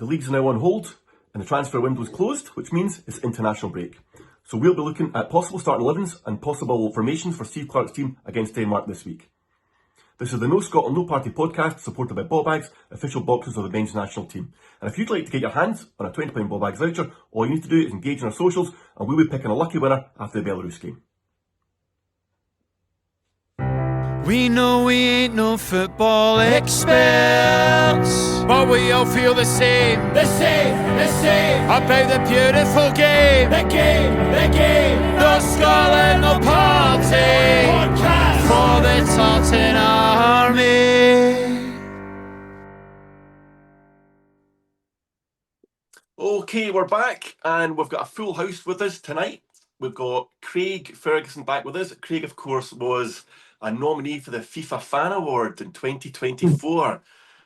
The league's now on hold and the transfer window's closed, which means it's international break. So we'll be looking at possible starting 11s and possible formations for Steve Clarke's team against Denmark this week. This is the No Scotland No Party podcast supported by Ball Bags, official boxes of the men's national team. And if you'd like to get your hands on a £20 Ball Bags voucher, all you need to do is engage in our socials and we'll be picking a lucky winner after the Belarus game. We know we ain't no football experts, but we all feel the same about the beautiful game, the game. No Scotland, no party, podcast for the Tartan Army. Okay, we're back and we've got a full house with us tonight. We've got Craig Ferguson back with us. Craig, of course, was a nominee for the FIFA Fan Award in 2024.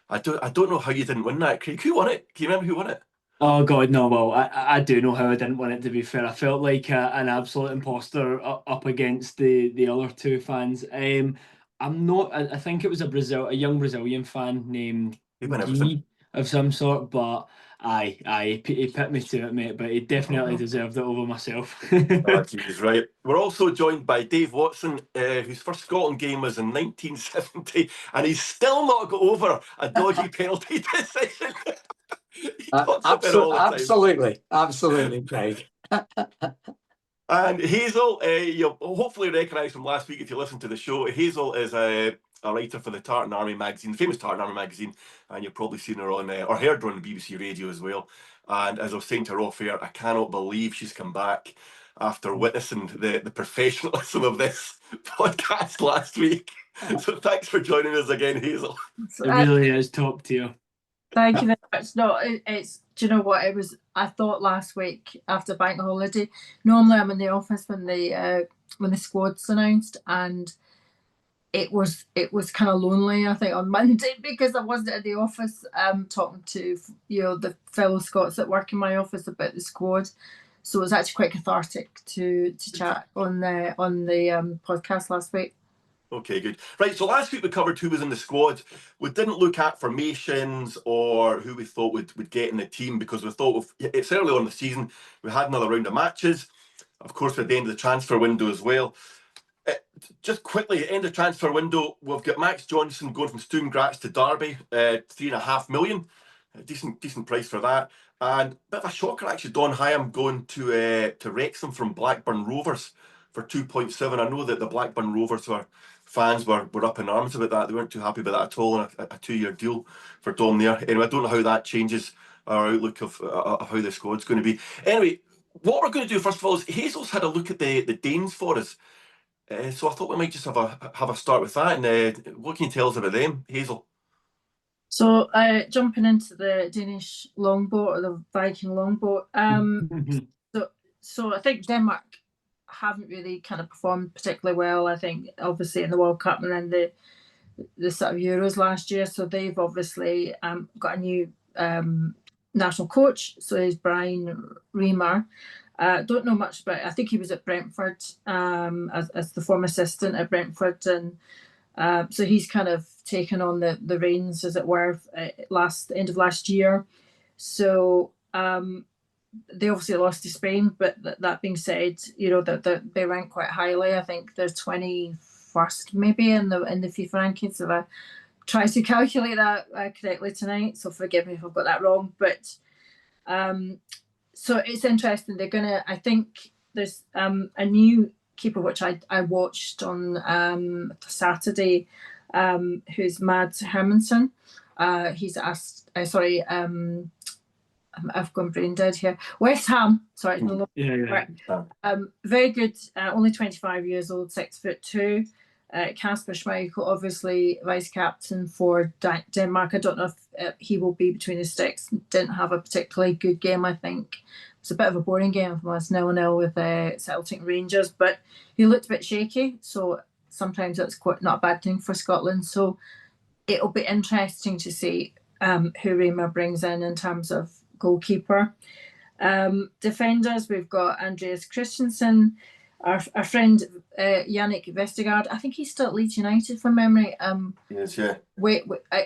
I don't know how you didn't win that, Craig. Who won it? Can you remember who won it? Oh God, no. Well, I do know how I didn't win it. To be fair, I felt like an absolute imposter up against the other two fans. I'm not. I think it was a young Brazilian fan named Guy of some sort, but he put me to it, mate. But he definitely deserved it over myself. Oh, geez, right. We're also joined by Dave Watson, whose first Scotland game was in 1970, and he's still not got over a dodgy penalty decision. Absolutely, Craig. And Hazel, you'll hopefully recognise from last week if you listen to the show. Hazel is a writer for the Tartan Army magazine, the famous Tartan Army magazine, and you've probably seen her on or heard her on the BBC radio as well. And as I was saying to her off air, I cannot believe she's come back after witnessing the professionalism of this podcast last week. So thanks for joining us again, Hazel. It really is top tier. Thank you very much. No, it's. Do you know what it was? I thought last week after bank holiday. Normally, I'm in the office when the squad's announced, and it was kind of lonely. I think on Monday because I wasn't in the office talking to the fellow Scots that work in my office about the squad. So it was actually quite cathartic to chat on the podcast last week. Okay, good. Right, so last week we covered who was in the squad. We didn't look at formations or who we thought would get in the team because we thought it's early on in the season. We had another round of matches. Of course, we're at the end of the transfer window as well. Just quickly, end of transfer window, we've got Max Johnson going from Sturm Graz to Derby, $3.5 million. Decent price for that. And a bit of a shocker, actually, Don Hyam going to Wrexham from Blackburn Rovers for 2.7. I know that the Blackburn Rovers fans were up in arms about that. They weren't too happy about that at all, and a 2-year deal for Dom there. Anyway, I don't know how that changes our outlook of how the squad's going to be. Anyway, what we're going to do first of all is Hazel's had a look at the Danes for us. So I thought we might just have a start with that. And what can you tell us about them, Hazel? So jumping into the Danish longboat or the Viking longboat. So I think Denmark haven't really kind of performed particularly well. I think obviously in the World Cup and then the sort of Euros last year. So they've obviously got a new national coach. So he's Brian Remer. Don't know much about it. I think he was at Brentford as the former assistant at Brentford, and so he's kind of taken on the reins, as it were, end of last year. So they obviously lost to Spain, but that being said, that they rank quite highly. I think they're 21st maybe in the FIFA rankings. If I try to calculate that correctly tonight, so forgive me if I've got that wrong. But so it's interesting. I think there's a new keeper which I watched on Saturday, who's Mads Hermansson. He's asked. I've gone brain dead here. West Ham. Sorry. Very good. Only 25 years old, 6'2". Kasper Schmeichel, obviously vice captain for Denmark. I don't know if he will be between the sticks. Didn't have a particularly good game, I think. It was a bit of a boring game from us 0-0 with Celtic Rangers, but he looked a bit shaky. So sometimes that's quite not a bad thing for Scotland. So it'll be interesting to see who Reimer brings in terms of goalkeeper. Defenders, we've got Andreas Christensen. our friend Yannick Vestergaard. I think he's still at Leeds United from memory. Yes, yeah.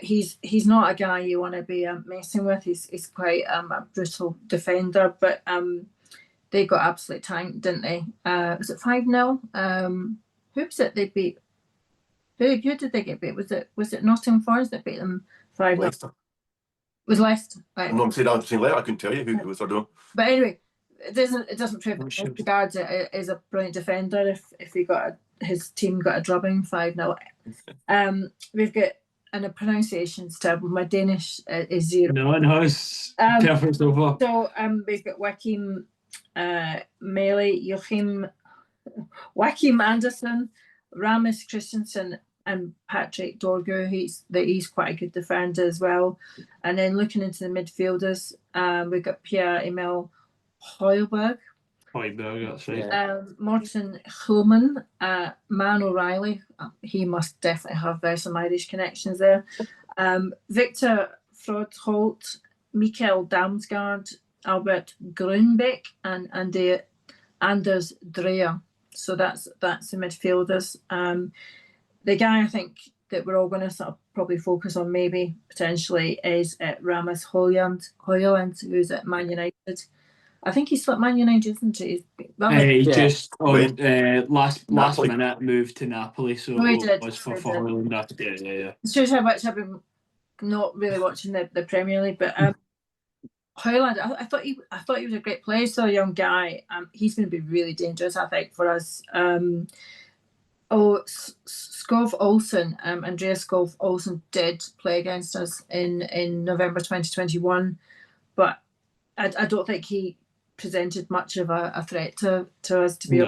He's not a guy you want to be messing with. He's quite a brutal defender, but they got absolutely tanked, didn't they? Was it 5-0? Who was it they beat? Who did they get beat? Was it Nottingham Forest that beat them 5-0? Leicester. It was Leicester, right? I'm saying Leicester. I couldn't tell you who it was. I don't know. But anyway, it doesn't prove Oh, shit. Vestergaard is a brilliant defender. If he his team got a drubbing 5-0. We've got, and the pronunciation's terrible. My Danish is 0. No, it's perfect so far. So we've got Joachim Anderson, Ramis Christensen, and Patrick Dorgu. He's quite a good defender as well. And then looking into the midfielders, we've got Pierre-Emile Højbjerg, That's right. Morten Hulman, Man O'Reilly. He must definitely have some Irish connections there. Victor Frodholt, Mikael Damsgaard, Albert Grunbeck, and Anders Dreyer. So that's the midfielders. The guy I think that we're all going to sort of probably focus on maybe potentially is Rasmus Højlund, who's at Man United. I think he's at Man United, isn't he? He just last Napoli. minute moved to Napoli, so Oh, he did. it was for Højlund. Yeah. It shows how much I've been not really watching the Premier League, but Højlund, I thought he was a great player. So a young guy, he's going to be really dangerous, I think, for us. Skov Olsen, Andreas Skov Olsen did play against us in November 2021, but I don't think he presented much of a threat to us, to be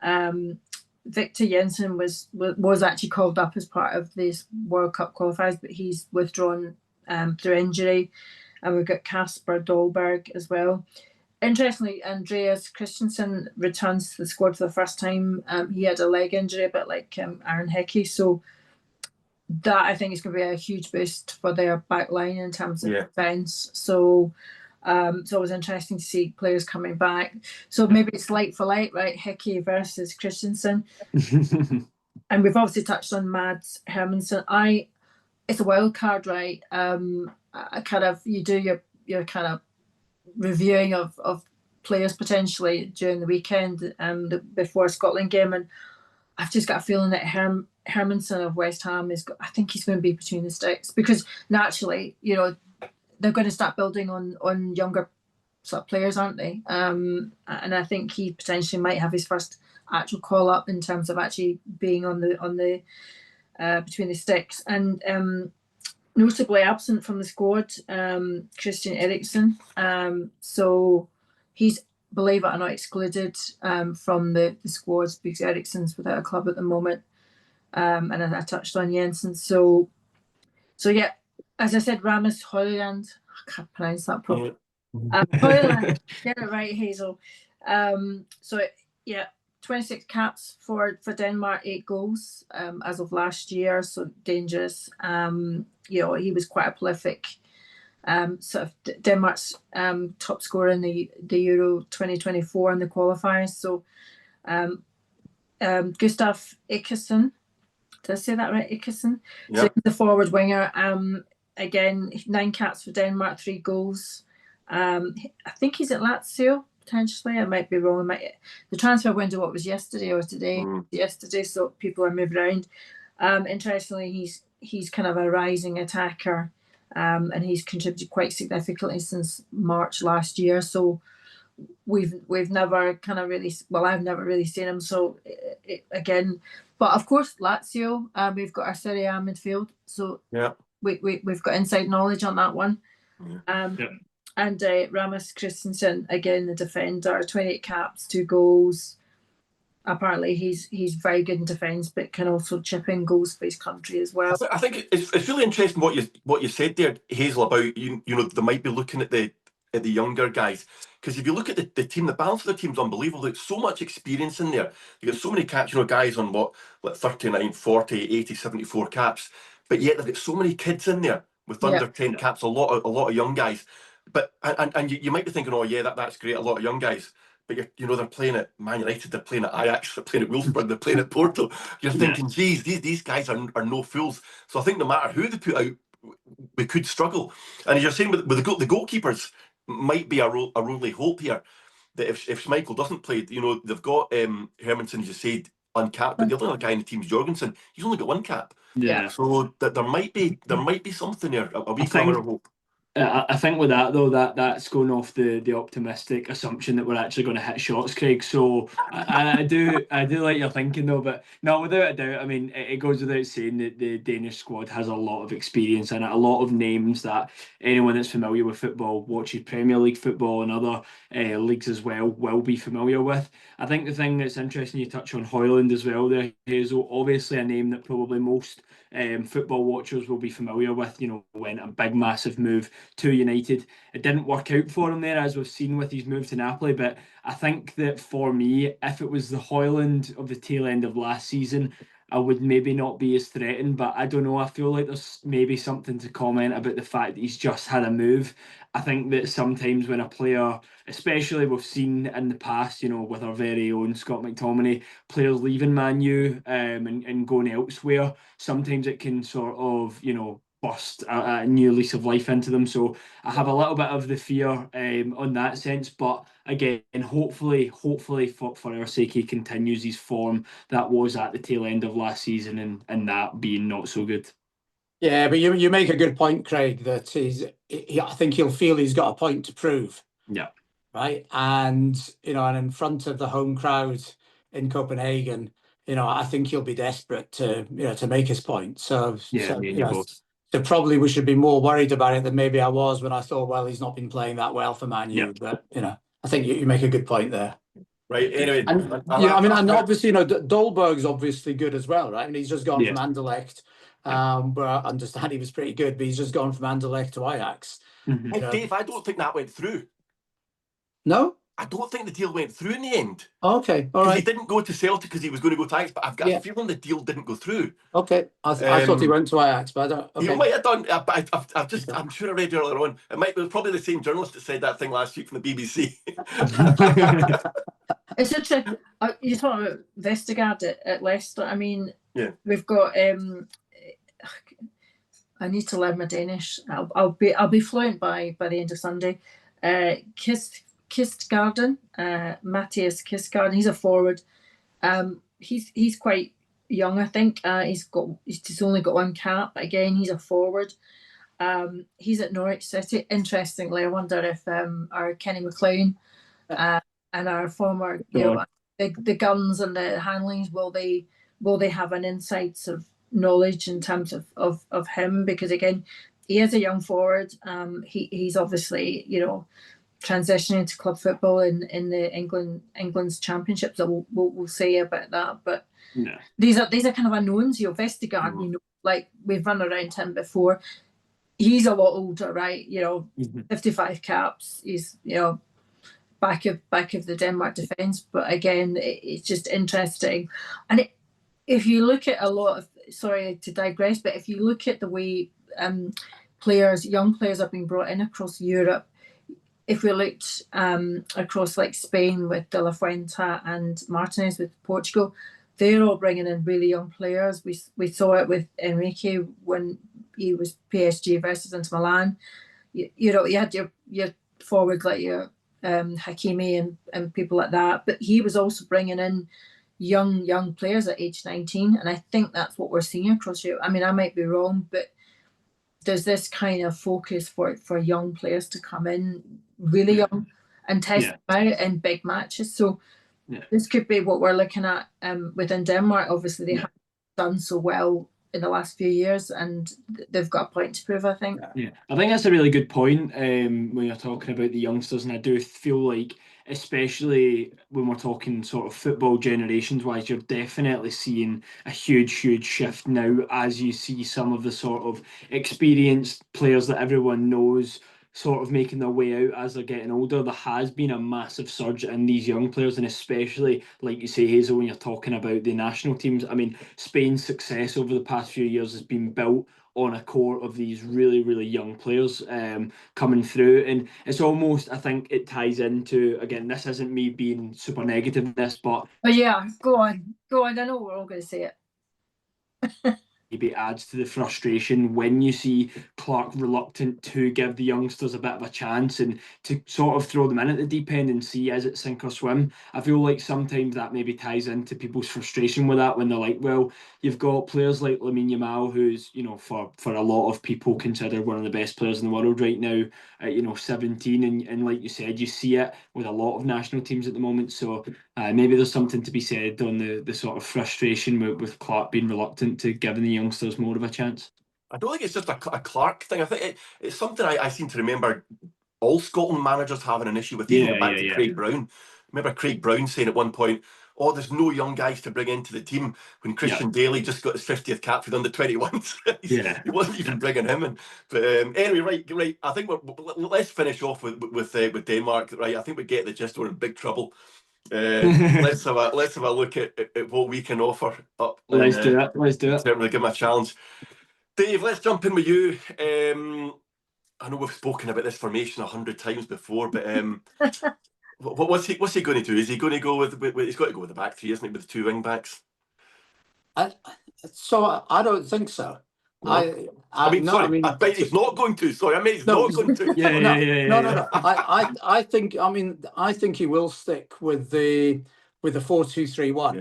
honest. Victor Jensen was actually called up as part of these World Cup qualifiers, but he's withdrawn through injury. And we've got Kasper Dolberg as well. Interestingly, Andreas Christensen returns to the squad for the first time. He had a leg injury, a bit like Aaron Hickey. So that, I think, is going to be a huge boost for their back line in terms of defence. So it's always interesting to see players coming back. So maybe it's like for like, right? Hickey versus Christensen. And we've obviously touched on Mads Hermansen. It's a wild card, right? You do your kind of reviewing of players potentially during the weekend, before Scotland game, and I've just got a feeling that Hermansen of West Ham I think he's going to be between the sticks, because naturally, they're going to start building on younger sort of players, aren't they? And I think he potentially might have his first actual call up in terms of actually being on the between the sticks. And notably absent from the squad, Christian Eriksen. So he's, believe it or not, excluded from the squads because Eriksen's without a club at the moment. And I touched on Jensen. So yeah, as I said, Rasmus Højlund. I can't pronounce that properly. Højlund, get it right, Hazel. 26 caps for Denmark, 8 goals as of last year, so dangerous. He was quite a prolific sort of Denmark's top scorer in the Euro 2024 in the qualifiers. So Gustav Ikesen, did I say that right? Ikesen? Yep. So he's the forward winger. Again, 9 caps for Denmark, 3 goals. I think he's at Lazio. Potentially, I might be wrong. The transfer window, was yesterday or today? Yesterday, so people are moving around. Interestingly, he's kind of a rising attacker, and he's contributed quite significantly since March last year. So we've never kind of really, I've never really seen him. So again, but of course, Lazio, we've got our Serie A midfield, so we've got inside knowledge on that one. And Rasmus Christensen, again, the defender, 28 caps, 2 goals. Apparently, he's very good in defence, but can also chip in goals for his country as well. I think it's really interesting what you said there, Hazel, about they might be looking at the younger guys, because if you look at the team, the balance of the team's unbelievable. There's so much experience in there. You got so many caps, guys on 39, 40, 80, 74 caps, but yet they've got so many kids in there with under 10 caps. A lot of young guys. But and you might be thinking, oh yeah, that's great, a lot of young guys. but they're playing at Man United, they're playing at Ajax, they're playing at Wolfsburg, they're playing at Porto. You're thinking, geez, these guys are no fools. So I think no matter who they put out, we could struggle. And as you're saying, with the goalkeepers might be a only hope here, that if Schmeichel doesn't play, they've got Hermansen, as you said, uncapped, but the other guy in the team is Jorgensen. He's only got one cap. Yeah. So that there might be something there, a wee glimmer of hope. I think with that though, that's going off the optimistic assumption that we're actually going to hit shots, Craig. So I do like your thinking though, but no, without a doubt, I mean, it goes without saying that the Danish squad has a lot of experience in it, a lot of names that anyone that's familiar with football, watches Premier League football and other leagues as well, will be familiar with. I think the thing that's interesting, you touch on Højlund as well there, Hazel, obviously a name that probably most football watchers will be familiar with. Went a big massive move to United. It didn't work out for him there, as we've seen with his move to Napoli, but I think that for me, if it was the Højlund of the tail end of last season, I would maybe not be as threatened, but I don't know. I feel like there's maybe something to comment about the fact that he's just had a move. I think that sometimes when a player, especially we've seen in the past, with our very own Scott McTominay, players leaving Man U and going elsewhere, sometimes it can sort of, burst a new lease of life into them. So I have a little bit of the fear on that sense. But again, hopefully for our sake, he continues his form that was at the tail end of last season and that being not so good. Yeah, but you make a good point, Craig, that I think he'll feel he's got a point to prove. Yeah. Right. And, and in front of the home crowd in Copenhagen, I think he'll be desperate to make his point. So probably we should be more worried about it than maybe I was when I thought, well, he's not been playing that well for Man U. Yeah. But, I think you make a good point there. Right. Anyway, and obviously, Dolberg's obviously good as well, right? I mean, he's just gone from Anderlecht, where I understand he was pretty good, but he's just gone from Anderlecht to Ajax. Mm-hmm. Dave, I don't think that went through. No? I don't think the deal went through in the end. Okay, all right. He didn't go to Celtic because he was going to go to Ajax, but I've got a feeling the deal didn't go through. Okay, I thought he went to Ajax, but I don't. Okay. He might have done. I'm sure I read earlier on. It was probably the same journalist that said that thing last week from the BBC. It's interesting. You're talking about Vestergaard at Leicester. I mean, we've got. I need to learn my Danish. I'll be fluent by the end of Sunday. Kistgarden, Matthias Kistgarden. He's a forward. He's quite young, I think. He's only got one cap. But again, he's a forward. He's at Norwich City. Interestingly, I wonder if our Kenny McLean and our former, the guns and the handlings, will they have an insights of knowledge in terms of him? Because again, he is a young forward. He's obviously transitioning to club football in the England's championship. So we'll say about that. But these are kind of unknowns. Vestergaard, like we've run around him before. He's a lot older, right? 55 caps. He's back of the Denmark defence. But again, it's just interesting. And if you look at a lot of, sorry to digress, but if you look at the way young players are being brought in across Europe, if we looked across like Spain with De La Fuente and Martinez with Portugal, they're all bringing in really young players. We saw it with Enrique when he was PSG versus Inter Milan. You had your forward like your Hakimi and people like that, but he was also bringing in young players at age 19, and I think that's what we're seeing across Europe. I mean, I might be wrong, but there's this kind of focus for young players to come in really young and test them out in big matches. So this could be what we're looking at within Denmark. Obviously, they haven't done so well in the last few years, and they've got a point to prove, I think. Yeah, I think that's a really good point when you're talking about the youngsters, and I do feel like, especially when we're talking sort of football generations wise, you're definitely seeing a huge shift now as you see some of the sort of experienced players that everyone knows sort of making their way out as they're getting older. There has been a massive surge in these young players, and especially, like you say, Hazel, when you're talking about the national teams. I mean, Spain's success over the past few years has been built on a core of these really, really young players coming through. And it's almost, I think it ties into, again, this isn't me being super negative in this, but yeah, go on. I know we're all going to say it. maybe adds to the frustration when you see Clarke reluctant to give the youngsters a bit of a chance and to sort of throw them in at the deep end and see is it sink or swim. I feel like sometimes that maybe ties into people's frustration with that when they're like, well, you've got players like Lamine Yamal, who's, you know, for a lot of people considered one of the best players in the world right now at, you know, 17, and like you said, you see it with a lot of national teams at the moment. So maybe there's something to be said on the sort of frustration with Clarke being reluctant to giving the youngsters more of a chance. I don't think it's just a Clarke thing. I think it's something I seem to remember all Scotland managers having an issue with. Even back to Craig Brown. Remember Craig Brown saying at one point, "Oh, there's no young guys to bring into the team," when Christian Daly just got his 50th cap for the under-21s. He wasn't even bringing him in. But anyway, right. I think let's finish off with Denmark. Right, I think we get the gist. We're in big trouble. Let's have a look at what we can offer up. Let's do it. Certainly give them a challenge. Dave, let's jump in with you. I know we've spoken about this formation 100 times before, but what's he going to do? Is he going to go with he's got to go with the back three, isn't it, with the two wing backs? So I don't think so. No. I bet he's not going to. Sorry, I mean he's not going to. No. I think he will stick with the 4-2-3-1. Yeah.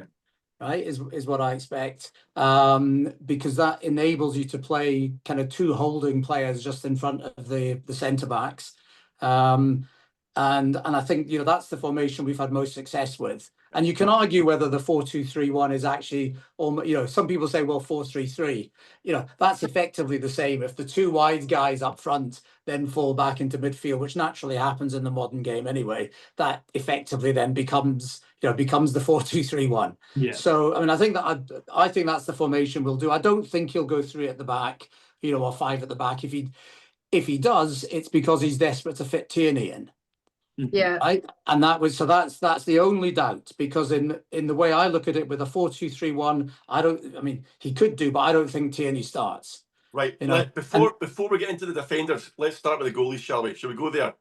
Right, is what I expect, because that enables you to play kind of two holding players just in front of the centre backs, and I think, you know, that's the formation we've had most success with. And you can argue whether the 4-2-3-1 is actually, you know, some people say, well, 4-3-3, you know, that's effectively the same. If the two wide guys up front then fall back into midfield, which naturally happens in the modern game anyway, that effectively then becomes the 4-2-3-1. Yeah. So, I mean, I think that's the formation we'll do. I don't think he'll go 3 at the back, you know, or 5 at the back. If he does, it's because he's desperate to fit Tierney in. Yeah. Right? And that's the only doubt, because in the way I look at it with a 4-2-3-1, he could do, but I don't think Tierney starts. Right. You know? Before we get into the defenders, let's start with the goalies, shall we? Shall we go there?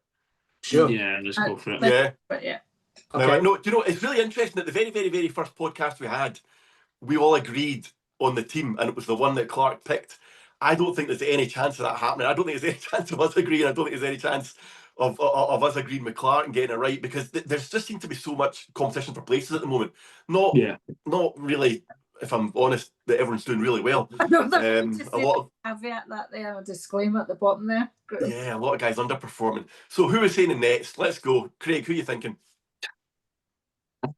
Sure. Yeah, let's go for it. Yeah. Yeah. Okay. Now, no, do you know, it's really interesting that the very, very, very first podcast we had, we all agreed on the team, and it was the one that Clarke picked. I don't think there's any chance of that happening. I don't think there's any chance of us agreeing. I don't think there's any chance of us agreeing with Clarke and getting it right, because there's just seems to be so much competition for places at the moment. Not really, if I'm honest, that everyone's doing really well. I don't know. A lot of caveat that there, a disclaimer at the bottom there. Yeah, a lot of guys underperforming. So who is saying in next? Let's go. Craig, who are you thinking?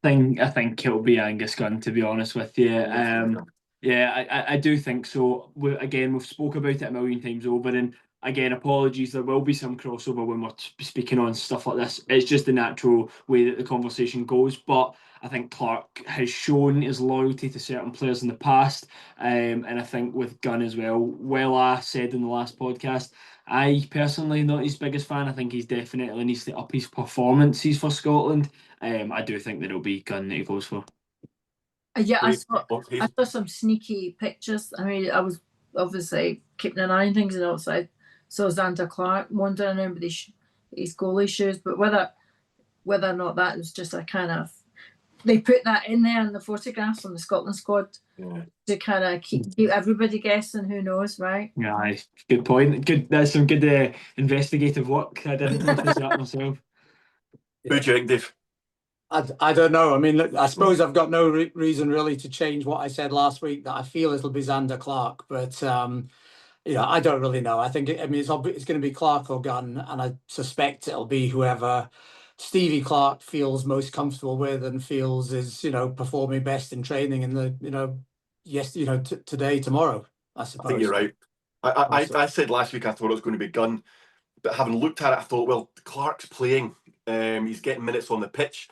I think it'll be Angus Gunn, to be honest with you. I do think so. We've spoke about it a million times over, and again, apologies, there will be some crossover when we're speaking on stuff like this. It's just the natural way that the conversation goes. But I think Clarke has shown his loyalty to certain players in the past. And I think with Gunn as well, I said in the last podcast, I personally not his biggest fan. I think he's definitely needs to up his performances for Scotland. I do think that it'll be Gunn that he goes for. Yeah, I saw some sneaky pictures. I mean, I was obviously keeping an eye on things, and outside saw Zander Clarke wandering around with his goalie shoes. But whether or not that was just a kind of, they put that in there in the photographs on the Scotland squad to kind of keep everybody guessing. Who knows, right? Yeah, good point. Good. That's some good investigative work. I didn't notice that myself. Who do you think, Dave? I don't know. I mean, look, I suppose I've got no reason really to change what I said last week, that I feel it'll be Zander Clarke, but I don't really know. I think it's going to be Clarke or Gunn, and I suspect it'll be whoever Stevie Clarke feels most comfortable with and feels is performing best in training in the today, tomorrow. I suppose. I think you're right. I said last week I thought it was going to be Gunn, but having looked at it, I thought, well, Clarke's playing. He's getting minutes on the pitch.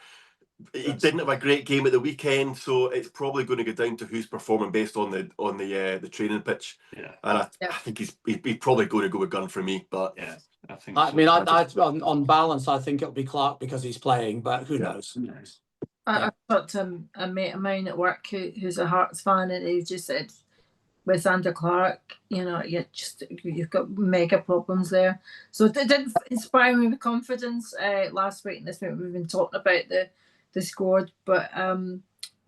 He didn't have a great game at the weekend, so it's probably going to go down to who's performing based on the training pitch. Yeah, and I think he's probably going to go with Gunn for me. But yeah, I think. On balance, I think it'll be Clarke because he's playing, but who knows? Who knows? I talked to a mate of mine at work who's a Hearts fan, and he just said with Xander Clarke, you've got mega problems there. So it didn't inspire me with confidence last week and this week. We've been talking about the squad, but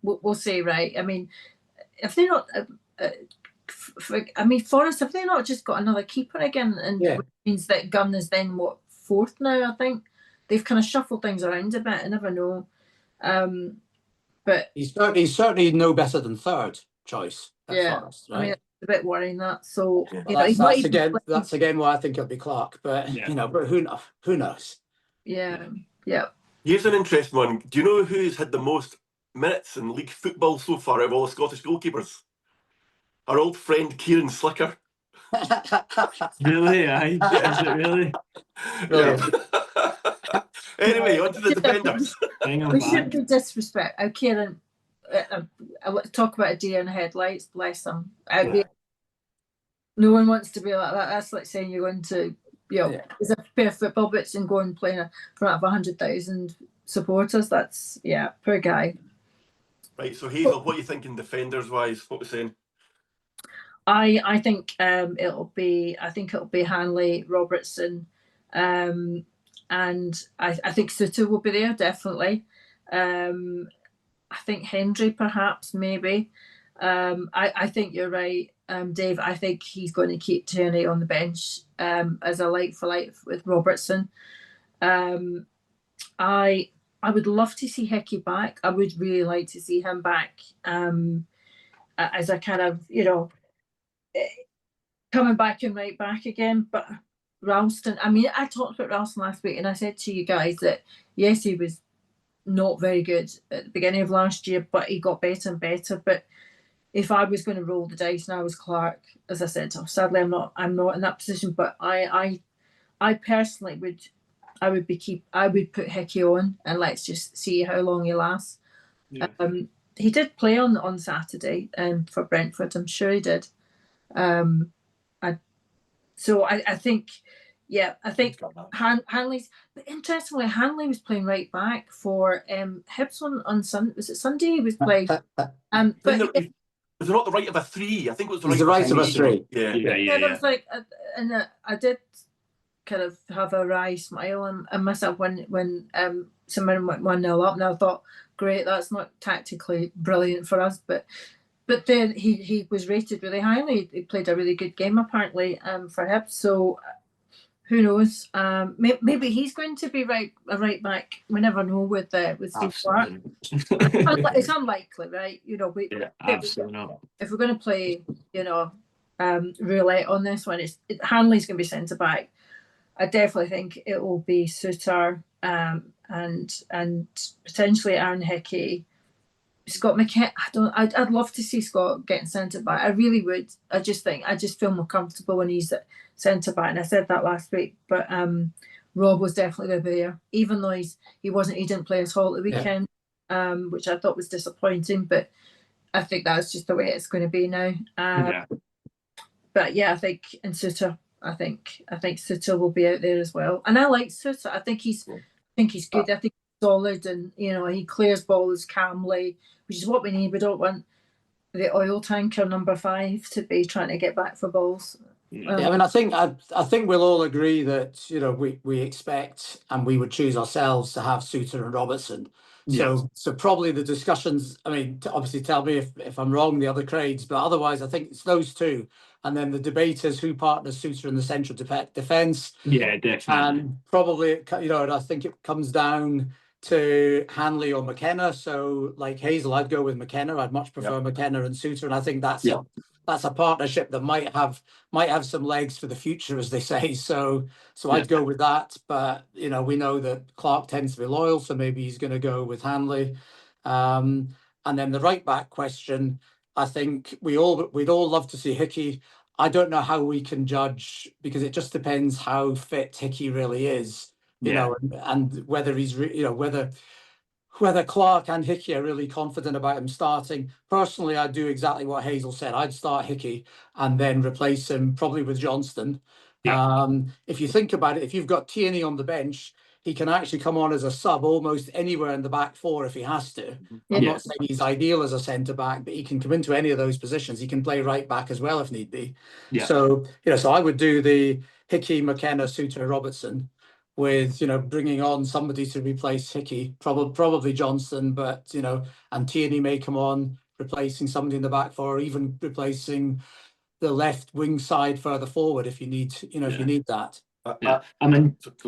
we'll see, right? I mean, if they're not, Forest, have they not just got another keeper again? And which means that Gunn is then what, fourth now? I think they've kind of shuffled things around a bit. I never know. But he's certainly no better than third choice at Forest, right? I mean, it's a bit worrying that. So that's again why I think it'll be Clarke. But but who knows? Yeah. Here's an interesting one. Do you know who's had the most minutes in league football so far out of all the Scottish goalkeepers? Our old friend Kieran Slicker. Really? Is it really? Anyway, on to the defenders. We shouldn't be disrespect. Kieran, I talk about a deer in the headlights. Bless him. No one wants to be like that. That's like saying you're going to, there's a pair of football boots and go and play in front of 100,000 supporters. That's poor guy. Right. So Hazel, what are you thinking defenders wise? What we're saying? I think it'll be Hanley, Robertson, and I think Suter will be there definitely. I think Hendry perhaps maybe. I think you're right, Dave. I think he's going to keep Tierney on the bench as a like for like with Robertson. I would love to see Hickey back. I would really like to see him back as a kind of coming back and right back again. But Ralston, I mean, I talked about Ralston last week and I said to you guys that yes, he was not very good at the beginning of last year, but he got better and better. But if I was going to roll the dice and I was Clarke, as I said, sadly I'm not in that position, but I personally would put Hickey on and let's just see how long he lasts. He did play on Saturday for Brentford, I'm sure he did. So I think Hanley's. But interestingly, Hanley was playing right back for Hibs on Sunday. Was it Sunday he was playing? But was it not the right of a three? I think it was the right of a three. Yeah. It was like, and I did kind of have a wry smile on myself when someone went 1-0 up, and I thought, great, that's not tactically brilliant for us, but then he was rated really highly. He played a really good game apparently for Hibs. So who knows? Maybe he's going to be a right back. We never know with Steve Clarke. It's unlikely, right? Absolutely not. If we're going to play, roulette on this one, Hanley's going to be centre back. I definitely think it will be Suter and potentially Aaron Hickey. Scott McKenna, I'd love to see Scott getting centre back. I really would. I just feel more comfortable when he's at centre back, and I said that last week. But Rob was definitely going to be there, even though he didn't play at all at the weekend, which I thought was disappointing. But I think that's just the way it's going to be now. But I think in Suter, I think Suter will be out there as well, and I like Suter. I think he's good. I think he's solid, and he clears balls calmly, which is what we need. We don't want the oil tanker number 5 to be trying to get back for balls. I mean, I think we'll all agree that we expect and we would choose ourselves to have Suter and Robertson. So probably the discussions. I mean, obviously tell me if I'm wrong, the other Craigs, but otherwise I think it's those two, and then the debate is who partners Suter in the central defence. Yeah, definitely. And probably I think it comes down to Hanley or McKenna. So like Hazel, I'd go with McKenna. I'd much prefer McKenna and Suter, and I think that's a partnership that might have some legs for the future, as they say. So I'd go with that. But we know that Clarke tends to be loyal, so maybe he's going to go with Hanley. And then the right back question, I think we'd all love to see Hickey. I don't know how we can judge, because it just depends how fit Hickey really is. And whether he's whether Clarke and Hickey are really confident about him starting. Personally, I'd do exactly what Hazel said. I'd start Hickey and then replace him probably with Johnston. If you think about it, if you've got Tierney on the bench, he can actually come on as a sub almost anywhere in the back four if he has to. I'm not saying he's ideal as a centre back, but he can come into any of those positions. He can play right back as well if need be. So, so I would do the Hickey, McKenna, Suter, Robertson with, bringing on somebody to replace Hickey, probably Johnson, but, and Tierney may come on, replacing somebody in the back four, or even replacing the left wing side further forward if you need, if you need that.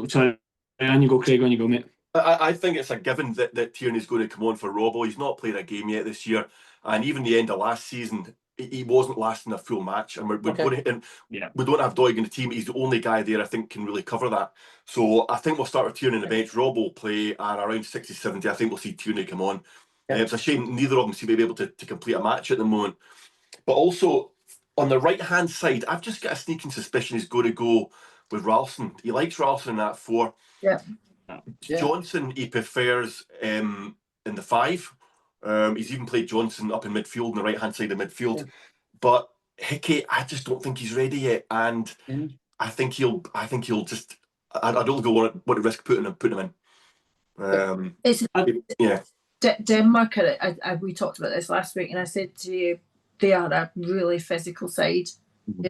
Sorry, on you go, Craig, on you go, mate. I think it's a given that Tierney's going to come on for Robbo. He's not played a game yet this year, and even the end of last season, he wasn't lasting a full match. And we don't have Doig in the team. He's the only guy there I think can really cover that. So I think we'll start with Tierney on the bench. Robbo will play, and around 60, 70, I think we'll see Tierney come on. It's a shame neither of them seem to be able to complete a match at the moment. But also on the right hand side, I've just got a sneaking suspicion he's going to go with Ralston. He likes Ralston in that four. Johnson he prefers in the five. He's even played Johnson up in midfield, on the right hand side of midfield. But Hickey, I just don't think he's ready yet, and I think he'll just. I don't think want to risk putting him in. Denmark. We talked about this last week, and I said to you, they are a really physical side,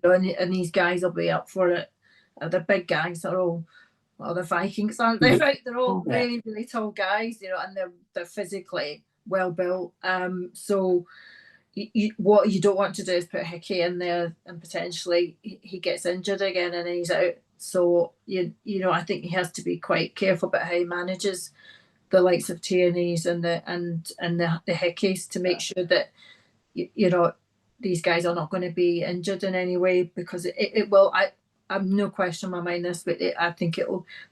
and these guys will be up for it. The big guys are all, the Vikings, aren't they? Right, they're all really, really tall guys, and they're physically well built. So what you don't want to do is put Hickey in there, and potentially he gets injured again and he's out. So I think he has to be quite careful about how he manages the likes of Tierney's and the Hickeys to make sure that these guys are not going to be injured in any way, because it will. I'm no question in my mind this, but I think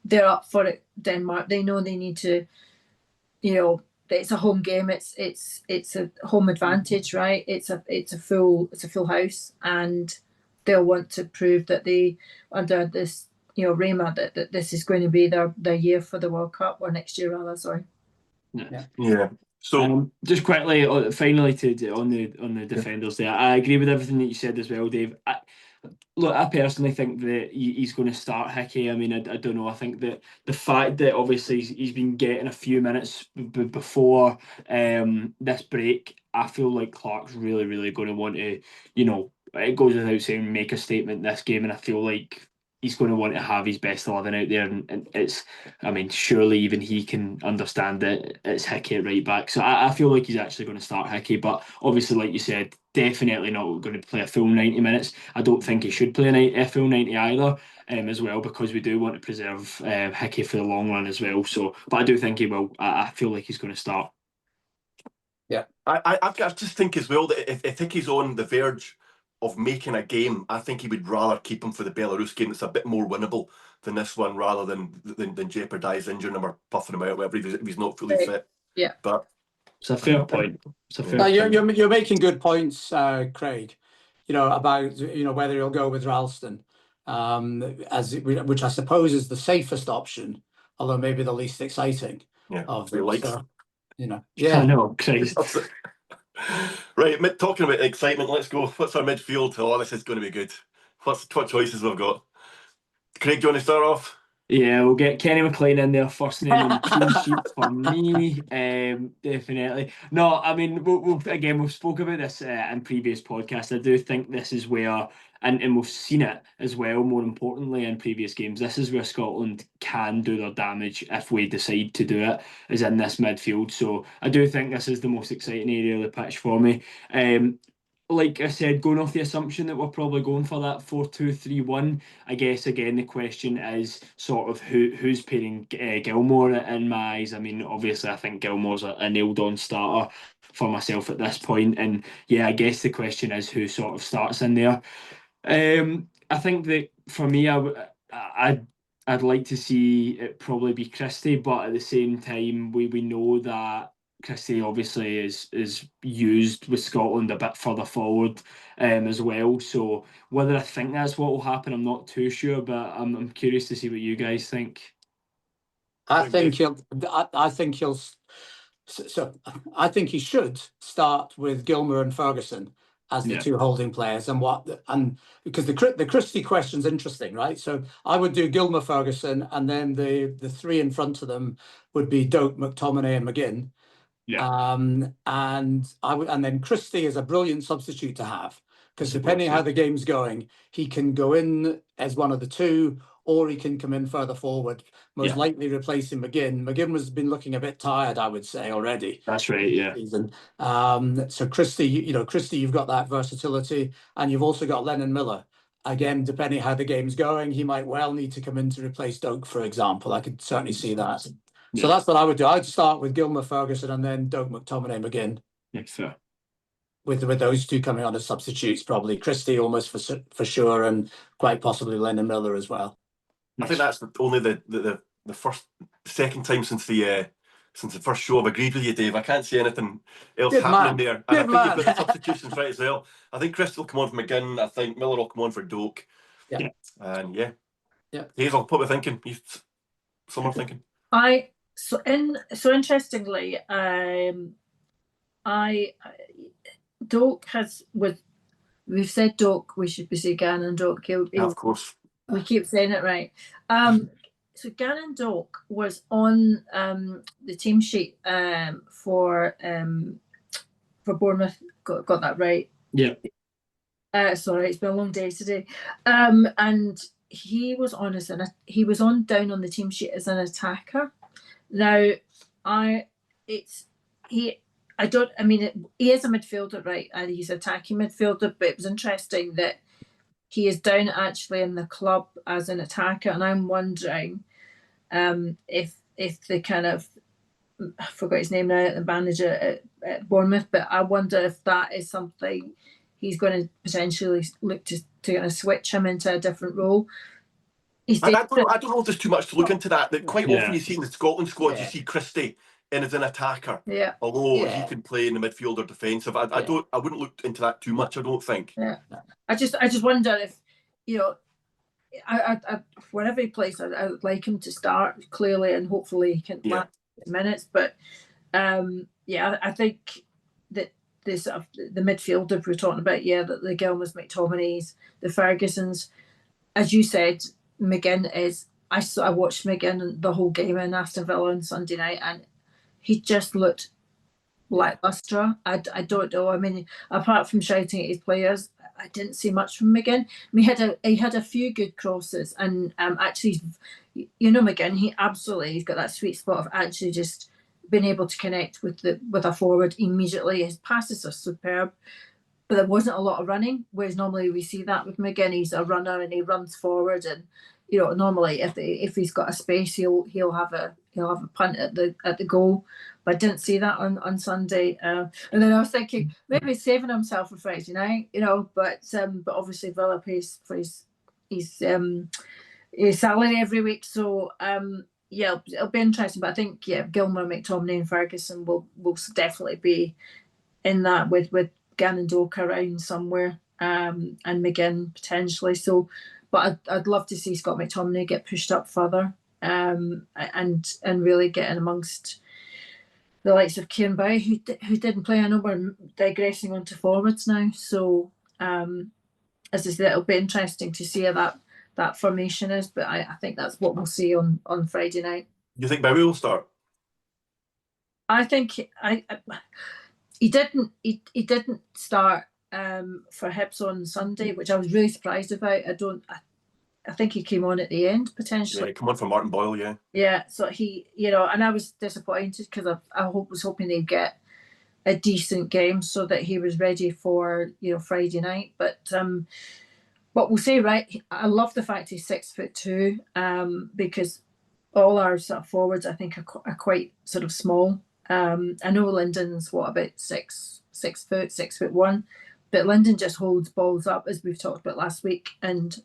they're up for it. Denmark, they know they need to, it's a home game. It's a home advantage, right? It's a full house, and they'll want to prove that they, under this, Rema, that this is going to be their year for the World Cup, or next year rather. Sorry. Yeah. So just quickly, finally, on the defenders there, I agree with everything that you said as well, Dave. I personally think that he's going to start Hickey. I mean, I don't know. I think that the fact that obviously he's been getting a few minutes before this break, I feel like Clarke's really, really going to want to, it goes without saying, make a statement this game, and I feel like he's going to want to have his best 11 out there, and it's, I mean, surely even he can understand that it's Hickey at right back. So I feel like he's actually going to start Hickey, but obviously, like you said, definitely not going to play a full 90 minutes. I don't think he should play a full 90 either, as well, because we do want to preserve Hickey for the long run as well. So, but I do think he will. I feel like he's going to start. Yeah, I just think as well that if Hickey's on the verge of making a game, I think he would rather keep him for the Belarus game. That's a bit more winnable than this one, rather than jeopardise injuring him or puffing him out, whatever, if he's not fully fit. Yeah, but it's a fair point. You're making good points, Craig. About whether he'll go with Ralston, which I suppose is the safest option, although maybe the least exciting. Of them. I know, Christ. Right, talking about excitement, let's go. What's our midfield? Oh, this is going to be good. What choices we've got? Craig, do you want to start off? Yeah, we'll get Kenny McLean in there, first name on the team sheet for me. Definitely. No, I mean, we've spoken about this in previous podcasts. I do think this is where, and we've seen it as well, more importantly, in previous games, this is where Scotland can do their damage if we decide to do it, is in this midfield. So I do think this is the most exciting area of the pitch for me. Like I said, going off the assumption that we're probably going for that 4-2-3-1, I guess again the question is sort of who's pairing Gilmour in my eyes. I mean, obviously I think Gilmour's a nailed-on starter for myself at this point, and yeah, I guess the question is who sort of starts in there. I think that for me, I'd like to see it probably be Christie, but at the same time, we know that Christie obviously is used with Scotland a bit further forward as well. So whether I think that's what will happen, I'm not too sure, but I'm curious to see what you guys think. I think he should start with Gilmour and Ferguson, as the two holding players, and because the Christie question's interesting, right? So I would do Gilmour, Ferguson, and then the three in front of them would be Doak, McTominay, and McGinn. Yeah. And then Christie is a brilliant substitute to have, because depending how the game's going, he can go in as one of the two, or he can come in further forward, most likely replacing McGinn. McGinn has been looking a bit tired, I would say, already. That's right, yeah. Season. So Christie, Christie, you've got that versatility, and you've also got Lennon Miller. Again, depending how the game's going, he might well need to come in to replace Doak, for example. I could certainly see that. So that's what I would do. I'd start with Gilmour, Ferguson, and then Doak, McTominay, McGinn. Yeah, fair. With those two coming on as substitutes, probably Christie almost for sure, and quite possibly Lennon Miller as well. I think that's only the second time since the first show I've agreed with you, Dave. I can't see anything else happening there. And I think you've got the substitutions right as well. I think Christie will come on for McGinn. I think Miller will come on for Doak. Yeah. And Hazel, what we're thinking. Some are thinking. Interestingly, Doak has we've said Doak, we should be saying Gannon Doak. Of course. We keep saying it right. So Gannon Doak was on the team sheet for Bournemouth. Got that right? Yeah. Sorry, it's been a long day today. And he was on down on the team sheet as an attacker. Now, he is a midfielder, right? And he's attacking midfielder, but it was interesting that he is down actually in the club as an attacker, and I'm wondering if the kind of, I forgot his name now, the manager at Bournemouth, but I wonder if that is something he's going to potentially look to kind of switch him into a different role. I don't know if there's too much to look into that. Quite often you see in the Scotland squad, you see Christie in as an attacker. Yeah. Although he can play in the midfield or defensive. I wouldn't look into that too much, I don't think. Yeah. I just wonder if, I wherever he plays, I would like him to start clearly, and hopefully he can last minutes. But I think that this the midfielder we're talking about, that the Gilmours, McTominays, the Fergusons, as you said, McGinn is. I watched McGinn the whole game in Aston Villa on Sunday night, and he just looked lacklustre. I don't know. I mean, apart from shouting at his players, I didn't see much from McGinn. I mean, he had a few good crosses, and actually, McGinn, he's got that sweet spot of actually just being able to connect with a forward immediately. His passes are superb, but there wasn't a lot of running, whereas normally we see that with McGinn. He's a runner and he runs forward, and normally if he's got a space, he'll have a punt at the goal. But I didn't see that on Sunday, and then I was thinking maybe he's saving himself for Friday night, but obviously Villa pays for his salary every week, so it'll be interesting. But I think Gilmour, McTominay, and Ferguson will definitely be in that with Gannon Doak around somewhere, and McGinn potentially. So, but I'd love to see Scott McTominay get pushed up further, and really get in amongst the likes of Kieran Bowie, who didn't play. I know we're digressing onto forwards now. So, as I said, it'll be interesting to see how that formation is. But I think that's what we'll see on Friday night. You think Bowie will start? I think he didn't start for Hibs on Sunday, which I was really surprised about. I think he came on at the end potentially. Yeah, come on for Martin Boyle, yeah. Yeah, so he, and I was disappointed because I was hoping he'd get a decent game so that he was ready for Friday night. But we'll say, right, I love the fact he's 6'2", because all our sort of forwards I think are quite sort of small. I know Lyndon's about 6'1", but Lyndon just holds balls up, as we've talked about last week, and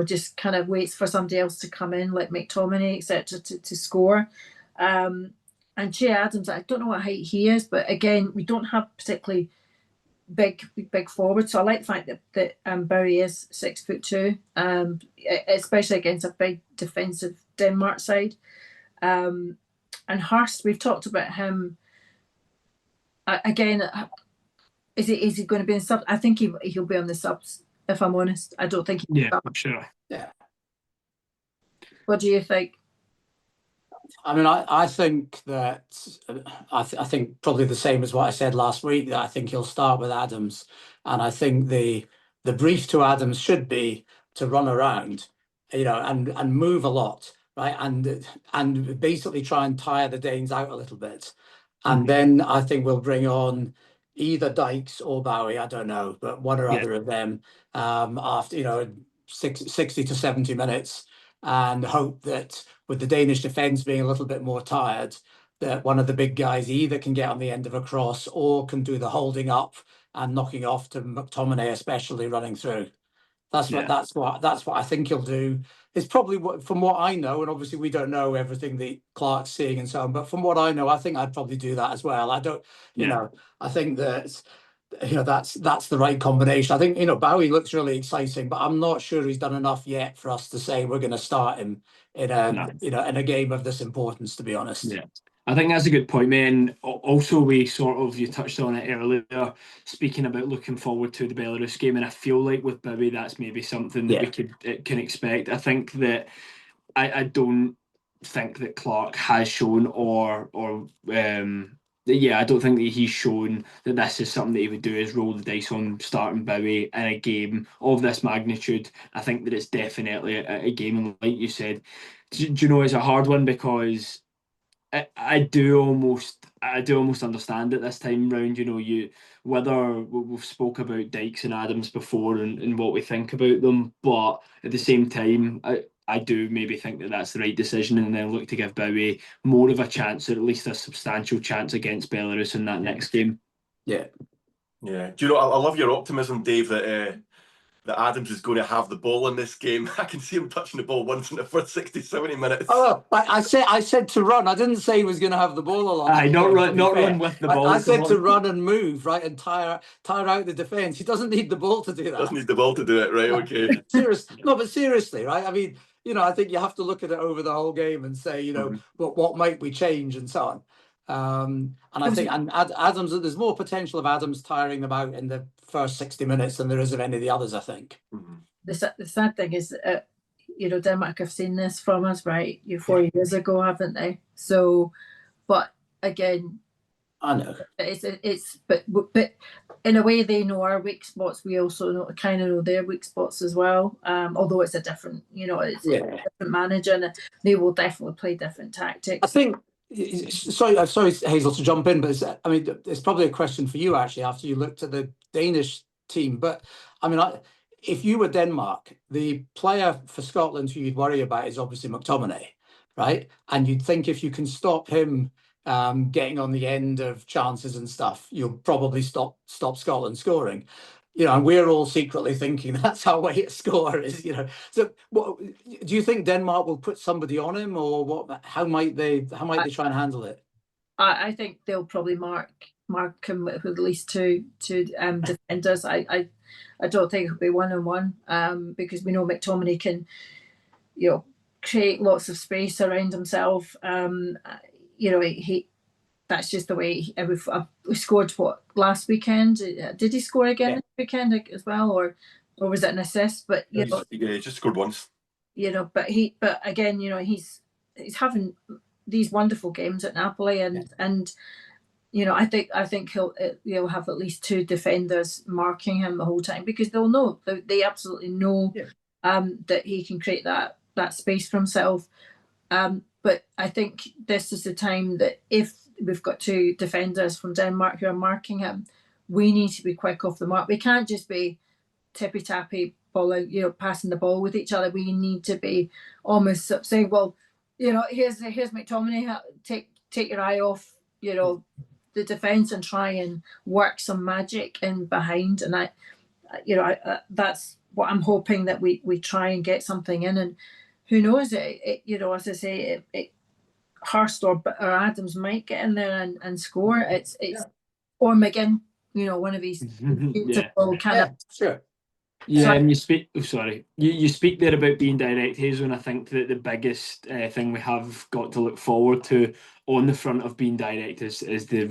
just kind of waits for somebody else to come in, like McTominay, etc., to score. And Che Adams, I don't know what height he is, but again, we don't have particularly big forwards. So I like the fact that Bowie is 6'2", especially against a big defensive Denmark side. And Hurst, we've talked about him. Again, Is he going to be in subs? I think he'll be on the subs. If I'm honest, I don't think. Sure. Yeah. What do you think? I mean, I think that I think probably the same as what I said last week, that I think he'll start with Adams, and I think the brief to Adams should be to run around, and move a lot, right, and basically try and tire the Danes out a little bit, and then I think we'll bring on either Dykes or Bowie, I don't know, but one or other of them after 60 to 70 minutes, and hope that with the Danish defence being a little bit more tired, that one of the big guys either can get on the end of a cross or can do the holding up and knocking off to McTominay, especially running through. That's what I think he'll do. It's probably from what I know, and obviously we don't know everything that Clarke's seeing and so on, but from what I know, I think I'd probably do that as well. I don't, I think that that's the right combination. I think Bowie looks really exciting, but I'm not sure he's done enough yet for us to say we're going to start him in a game of this importance, to be honest. Yeah, I think that's a good point, mate. And also, you touched on it earlier, speaking about looking forward to the Belarus game, and I feel like with Bowie, that's maybe something that we can expect. I think that I don't think that Clarke has shown I don't think that he's shown that this is something that he would do, is roll the dice on starting Bowie in a game of this magnitude. I think that it's definitely a game, and like you said, do you know, it's a hard one because I do almost understand it this time round. Whether we've spoke about Dykes and Adams before and what we think about them, but at the same time, I do maybe think that that's the right decision, and then look to give Bowie more of a chance, or at least a substantial chance, against Belarus in that next game. Yeah. Do you know, I love your optimism, Dave, that Adams is going to have the ball in this game. I can see him touching the ball once in the first 60, 70 minutes. Oh, I said to run. I didn't say he was going to have the ball a lot. Not run with the ball. I said to run and move, right, and tire out the defence. He doesn't need the ball to do that. Doesn't need the ball to do it, right? Okay. Seriously, right? I mean, I think you have to look at it over the whole game and say, what might we change and so on. And I think Adams, there's more potential of Adams tiring them out in the first 60 minutes than there is of any of the others, I think. The sad thing is, Denmark have seen this from us, right? 4 years ago, haven't they? So, but again, I know but in a way they know our weak spots. We also kind of know their weak spots as well. Although it's a different, it's a different manager, and they will definitely play different tactics. I think. Sorry, Hazel, to jump in, but it's probably a question for you actually after you looked at the Danish team. But I mean, if you were Denmark, the player for Scotland who you'd worry about is obviously McTominay, right? And you'd think if you can stop him getting on the end of chances and stuff, you'll probably stop Scotland scoring. And we're all secretly thinking that's our way to score is, So, what do you think Denmark will put somebody on him, or what? How might they try and handle it? I think they'll probably mark him with at least two defenders. I don't think it'll be 1-on-1, because we know McTominay can, create lots of space around himself. That's just the way we scored last weekend. Did he score again this weekend as well, or was it an assist? But he just scored once. But again, he's having these wonderful games at Napoli, and I think he'll have at least two defenders marking him the whole time, because they'll know, they absolutely know that he can create that space for himself. But I think this is the time that if we've got two defenders from Denmark who are marking him, we need to be quick off the mark. We can't just be tippy-tappy ball out, passing the ball with each other. We need to be almost saying, well, here's McTominay, take your eye off, the defence and try and work some magic in behind. And I that's what I'm hoping, that we try and get something in. And who knows, as I say, Hurst or Adams might get in there and score. Or McGinn, one of these beautiful kind of. Sure. Yeah, and you speak. Oh, sorry. You speak there about being direct, Hazel, and I think that the biggest thing we have got to look forward to on the front of being direct is the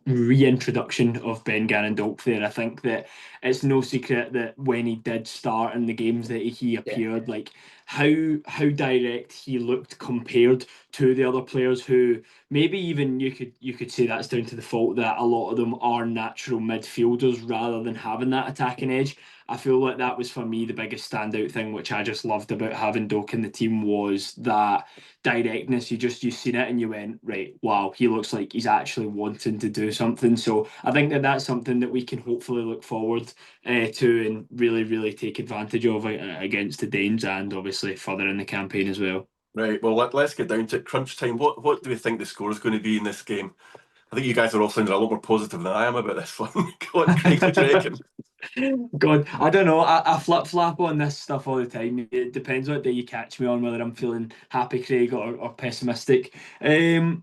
reintroduction of Ben Gannon-Doak there. I think that it's no secret that when he did start in the games that he appeared, like how direct he looked compared to the other players who maybe even you could say that's down to the fault that a lot of them are natural midfielders rather than having that attacking edge. I feel like that was for me the biggest standout thing, which I just loved about having Doak in the team, was that directness. You seen it and you went, right, wow, he looks like he's actually wanting to do something. So I think that that's something that we can hopefully look forward to and really take advantage of against the Danes and obviously further in the campaign as well. Right, well, let's get down to it. Crunch time. What do we think the score is going to be in this game? I think you guys are all sounding a lot more positive than I am about this one. Go on, Craig, what do you reckon? God, I don't know. I flip-flap on this stuff all the time. It depends what day you catch me on, whether I'm feeling happy, Craig, or pessimistic. I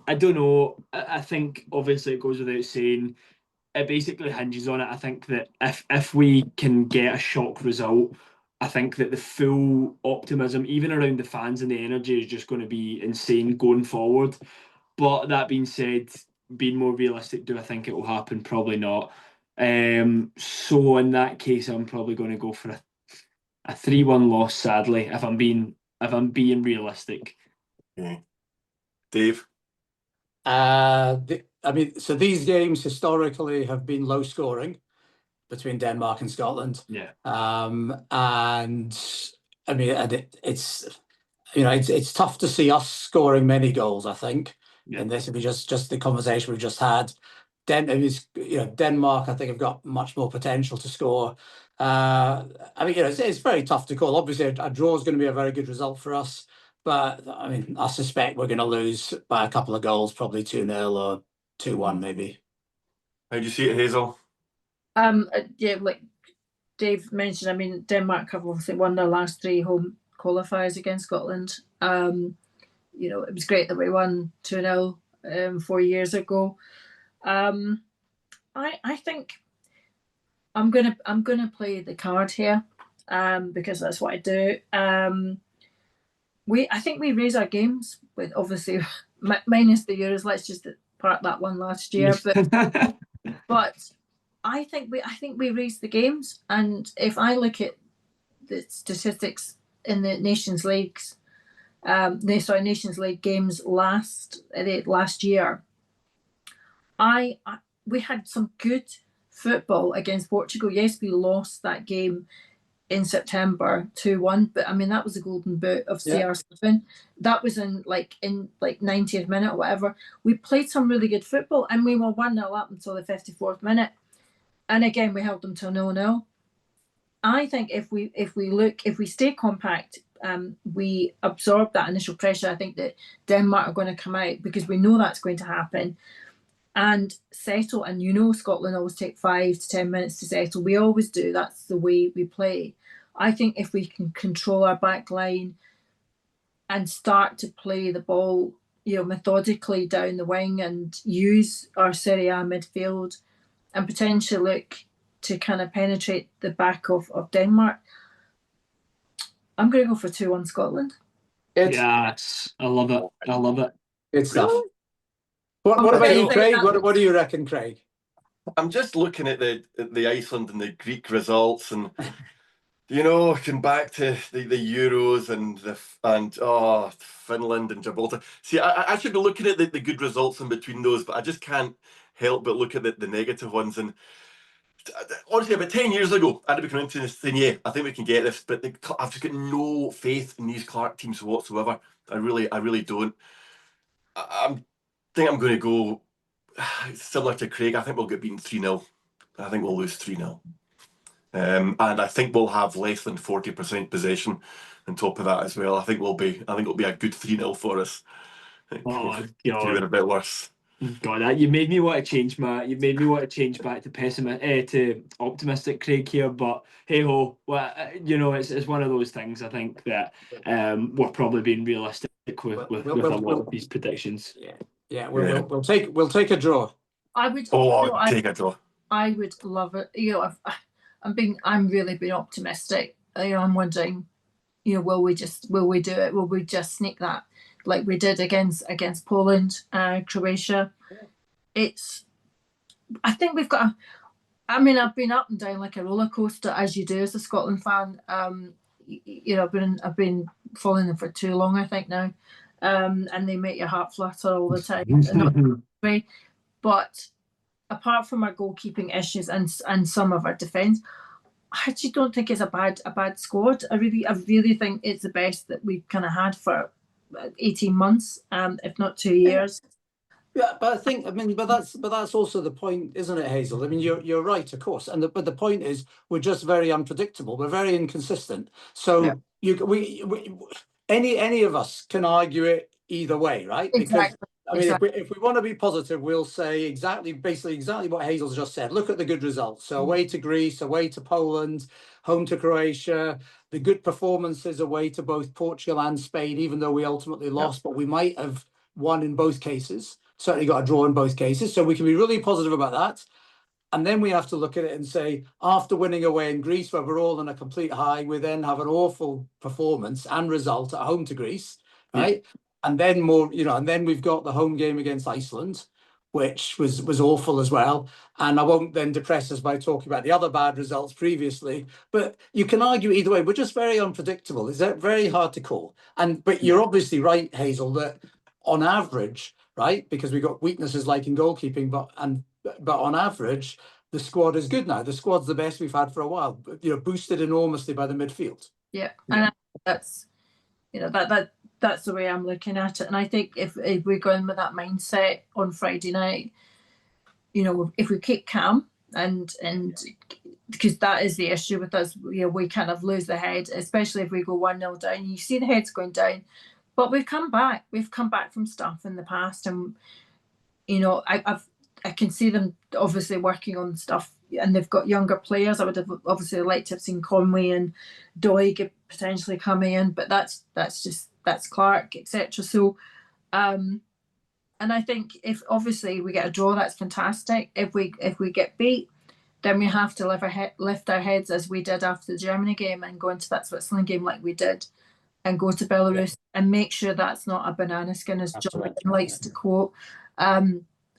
don't know. I think obviously it goes without saying. It basically hinges on it. I think that if we can get a shock result, I think that the full optimism, even around the fans and the energy, is just going to be insane going forward. But that being said, being more realistic, do I think it will happen? Probably not. So in that case, I'm probably going to go for a 3-1 loss. Sadly, if I'm being realistic. Okay. Dave. I mean, so these games historically have been low scoring between Denmark and Scotland. Yeah. And I mean, it's it's tough to see us scoring many goals, I think. Yeah. In this, if we just the conversation we've just had, Denmark, I think, have got much more potential to score. I mean, it's very tough to call. Obviously, a draw is going to be a very good result for us, but I mean, I suspect we're going to lose by a couple of goals, probably 2-0 or 2-1, maybe. How do you see it, Hazel? Yeah, like Dave mentioned, I mean, Denmark have obviously won their last 3 home qualifiers against Scotland. It was great that we won 2-0 4 years ago. I think I'm gonna play the card here, because that's what I do. I think we raise our games with obviously minus the Euros. Let's just park that one last year, but I think we raise the games, and if I look at the statistics in the Nations Leagues, Nations League games last year, we had some good football against Portugal. Yes, we lost that game in September 2-1, but I mean that was the golden boot of CR7. That was in 90th minute or whatever. We played some really good football, and we were 1-0 up until the 54th minute, and again we held them to 0-0. I think if we stay compact, we absorb that initial pressure. I think that Denmark are going to come out, because we know that's going to happen, and settle. And Scotland always take 5 to 10 minutes to settle. We always do. That's the way we play. I think if we can control our back line and start to play the ball, methodically down the wing, and use our Serie A midfield, and potentially look to kind of penetrate the back of Denmark, I'm going to go for 2-1 Scotland. Yes, I love it. I love it. Good stuff. What about you, Craig? What do you reckon, Craig? I'm just looking at the Iceland and the Greek results, and come back to the Euros and Finland and Gibraltar. See, I should be looking at the good results in between those, but I just can't help but look at the negative ones. And honestly, about 10 years ago, I'd be coming into this thing, yeah, I think we can get this, but I've just got no faith in these Clarke teams whatsoever. I really don't. I think I'm going to go similar to Craig. I think we'll get beaten 3-0. I think we'll lose 3-0. And I think we'll have less than 40% possession on top of that as well. I think it'll be a good 3-0 for us. Oh, God. A bit worse. God, you made me want to change back to optimistic, Craig, here. But hey ho, well, it's one of those things. I think that we're probably being realistic with a lot of these predictions. We'll take a draw. I would. Take a draw. I would love it. I'm really being optimistic. I'm wondering, will we do it? Will we just sneak that like we did against Poland, Croatia? I think we've got I mean, I've been up and down like a roller coaster, as you do as a Scotland fan. You know, I've been following them for too long, I think now, and they make your heart flutter all the time. Not in a way, but apart from our goalkeeping issues and some of our defence, I actually don't think it's a bad squad. I really think it's the best that we've kind of had for 18 months, if not 2 years. Yeah, but that's also the point, isn't it, Hazel? I mean, you're right, of course, but the point is we're just very unpredictable. We're very inconsistent. So any of us can argue it either way, right? Exactly. Because I mean, if we want to be positive, we'll say basically exactly what Hazel's just said. Look at the good results. So away to Greece, away to Poland, home to Croatia, the good performances away to both Portugal and Spain, even though we ultimately lost, but we might have won in both cases. Certainly got a draw in both cases. So we can be really positive about that. And then we have to look at it and say, after winning away in Greece, where we're all on a complete high, we then have an awful performance and result at home to Greece, right? Yeah. And then and then we've got the home game against Iceland, which was awful as well. And I won't then depress us by talking about the other bad results previously, but you can argue either way. We're just very unpredictable. It's very hard to call. But you're obviously right, Hazel, that on average, right, because we've got weaknesses like in goalkeeping, but on average, the squad is good now. The squad's the best we've had for a while, boosted enormously by the midfield. Yeah, and that's that's the way I'm looking at it. And I think if we're going with that mindset on Friday night, if we keep calm and because that is the issue with us, we kind of lose the head, especially if we go 1-0 down. You see the heads going down, but we've come back. We've come back from stuff in the past, and I can see them obviously working on stuff, and they've got younger players. I would have obviously liked to have seen Conway and Doig potentially coming in, but that's Clarke, etc. So, and I think if obviously we get a draw, that's fantastic. If we get beat, then we have to lift our heads as we did after the Germany game and go into that Switzerland game like we did, and go to Belarus and make sure that's not a banana skin, as John likes to quote.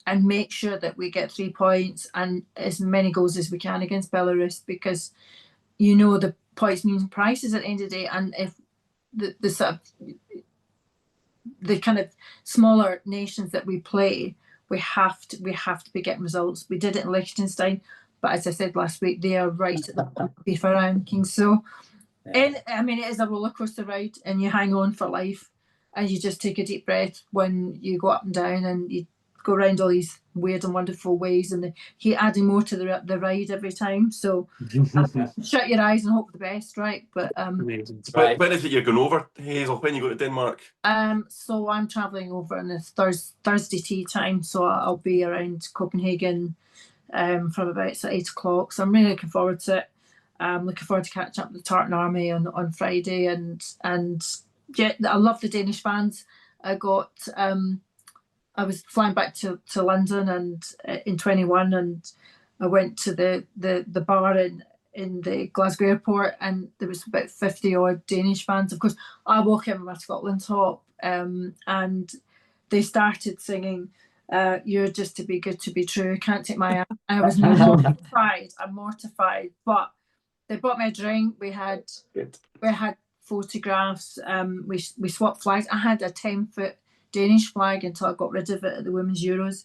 And make sure that we get 3 points and as many goals as we can against Belarus, because the points mean prices at the end of the day. And if the sort of the kind of smaller nations that we play, we have to be getting results. We did it in Liechtenstein, but as I said last week, they are right at the FIFA rankings. So, and I mean, it is a roller coaster ride, and you hang on for life, and you just take a deep breath when you go up and down, and you go around all these weird and wonderful ways, and they keep adding more to the ride every time. So shut your eyes and hope for the best, right? But when is it you're going over, Hazel? When you go to Denmark? So I'm travelling over on the Thursday tea time, so I'll be around Copenhagen from about 8 o'clock. So I'm really looking forward to it. I'm looking forward to catching up with the Tartan Army on Friday, and yeah, I love the Danish fans. I was flying back to London and in 21, and I went to the bar in the Glasgow airport, and there was about 50 odd Danish fans. Of course, I walk in with my Scotland top, and they started singing "You're just too be good to be true, can't take my eye." I was mortified. I'm mortified, but they bought me a drink. We had photographs. We swapped flags. I had a 10-foot Danish flag until I got rid of it at the Women's Euros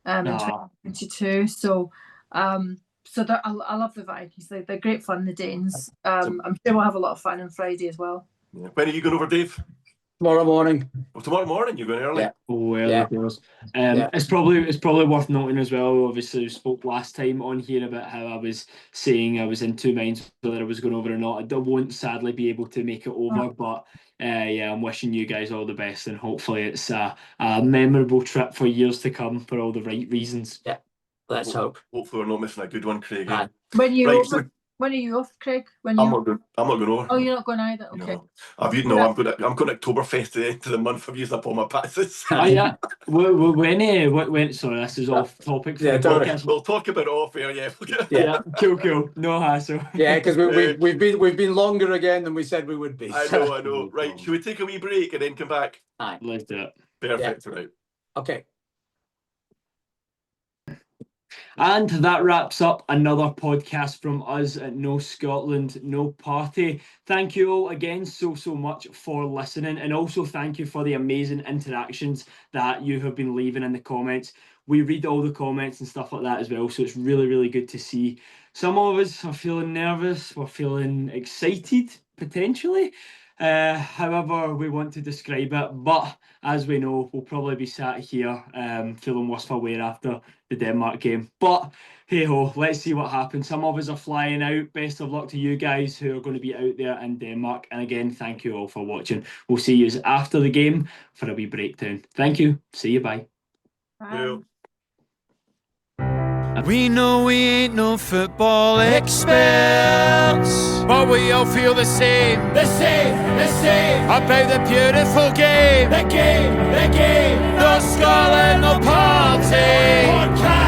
in 2022. So I love the Vikings. They're great fun, the Danes. I'm sure we'll have a lot of fun on Friday as well. Yeah. When are you going over, Dave? Tomorrow morning. Well, tomorrow morning you're going early. Yeah. Oh, early doors. It's probably worth noting as well. Obviously, we spoke last time on here about how I was saying I was in two minds whether I was going over or not. I won't sadly be able to make it over, but I'm wishing you guys all the best, and hopefully it's a memorable trip for years to come for all the right reasons. Yeah, let's hope. Hopefully we're not missing a good one, Craig. When are you off, Craig? I'm not going over. Oh, you're not going either. Okay. I'm going to Oktoberfest at the end of the month. I've used up all my passes. Oh yeah. When? Sorry, this is off topic. We'll talk about it off air. Yeah. Cool. No hassle. Yeah, because we've been longer again than we said we would be. I know. Right. Should we take a wee break and then come back? Let's do it. Perfect. Right. Okay. And that wraps up another podcast from us at No Scotland, No Party. Thank you all again so much for listening, and also thank you for the amazing interactions that you have been leaving in the comments. We read all the comments and stuff like that as well, so it's really good to see. Some of us are feeling nervous, we're feeling excited, potentially. However we want to describe it, but as we know, we'll probably be sat here feeling worse for wear after the Denmark game. But hey ho, let's see what happens. Some of us are flying out. Best of luck to you guys who are going to be out there in Denmark. And again, thank you all for watching. We'll see you after the game for a wee breakdown. Thank you. See you. Bye. Bye. We know we ain't no football experts, but we all feel the same about the beautiful game. The game, no Scotland, no party.